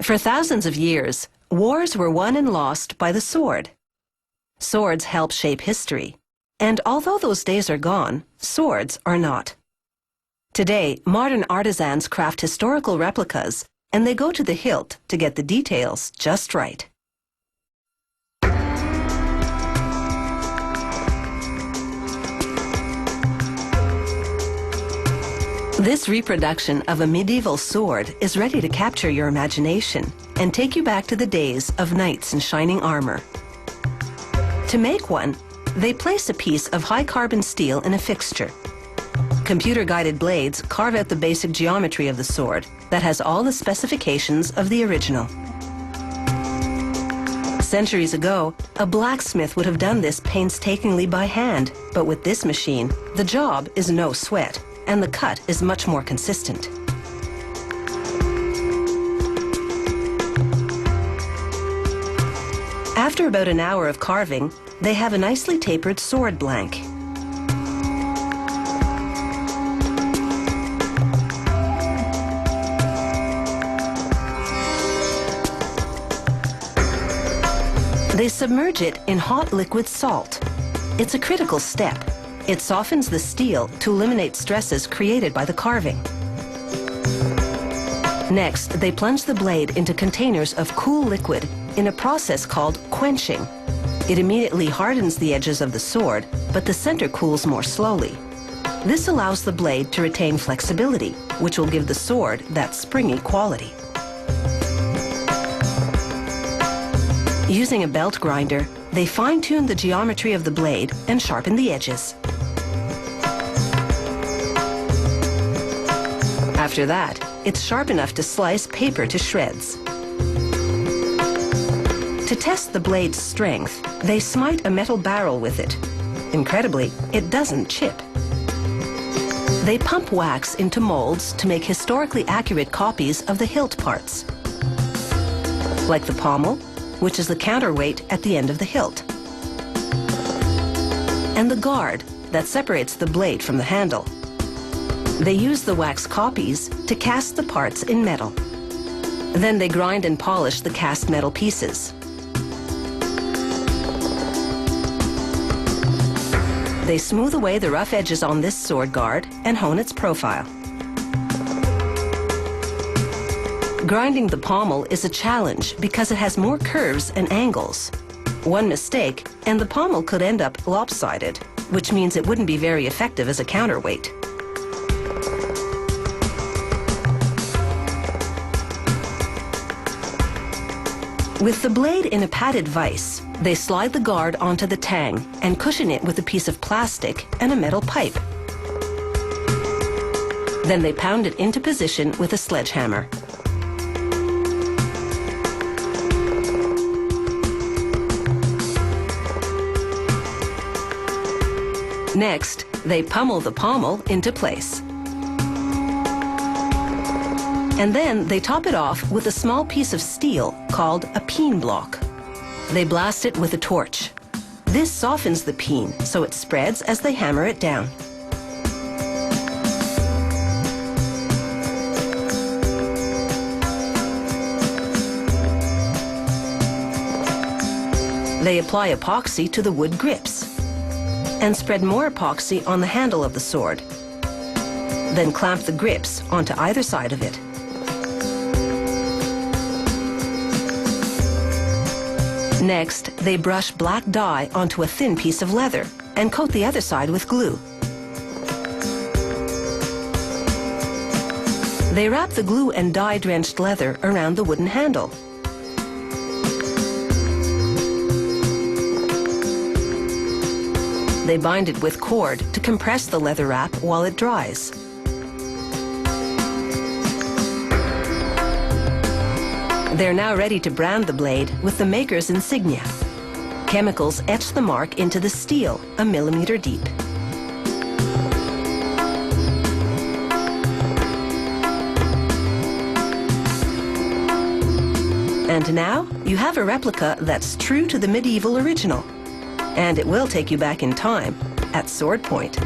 For thousands of years, wars were won and lost by the sword. Swords help shape history, and although those days are gone, swords are not. Today, modern artisans craft historical replicas, and they go to the hilt to get the details just right. This reproduction of a medieval sword is ready to capture your imagination and take you back to the days of knights in shining armor. To make one, they place a piece of high-carbon steel in a fixture. Computer-guided blades carve out the basic geometry of the sword that has all the specifications of the original. Centuries ago, a blacksmith would have done this painstakingly by hand, but with this machine, the job is no sweat, and the cut is much more consistent. After about an hour of carving, they have a nicely tapered sword blank. They submerge it in hot liquid salt. It's a critical step. It softens the steel to eliminate stresses created by the carving. Next, they plunge the blade into containers of cool liquid in a process called quenching. It immediately hardens the edges of the sword, but the center cools more slowly. This allows the blade to retain flexibility, which will give the sword that springy quality. Using a belt grinder, they fine-tune the geometry of the blade and sharpen the edges. After that, it's sharp enough to slice paper to shreds. To test the blade's strength, they smite a metal barrel with it. Incredibly, it doesn't chip. They pump wax into molds to make historically accurate copies of the hilt parts, like the pommel, which is the counterweight at the end of the hilt, and the guard that separates the blade from the handle. They use the wax copies to cast the parts in metal. Then they grind and polish the cast metal pieces. They smooth away the rough edges on this sword guard and hone its profile. Grinding the pommel is a challenge because it has more curves and angles. One mistake, and the pommel could end up lopsided, which means it wouldn't be very effective as a counterweight. With the blade in a padded vise, they slide the guard onto the tang and cushion it with a piece of plastic and a metal pipe. Then they pound it into position with a sledgehammer. Next, they pummel the pommel into place. And then they top it off with a small piece of steel called a peen block. They blast it with a torch. This softens the peen so it spreads as they hammer it down. They apply epoxy to the wood grips and spread more epoxy on the handle of the sword. Then clamp the grips onto either side of it. Next, they brush black dye onto a thin piece of leather and coat the other side with glue. They wrap the glue and dye-drenched leather around the wooden handle. They bind it with cord to compress the leather wrap while it dries. They're now ready to brand the blade with the maker's insignia. Chemicals etch the mark into the steel, a millimeter deep. And now you have a replica that's true to the medieval original. And it will take you back in time at sword point.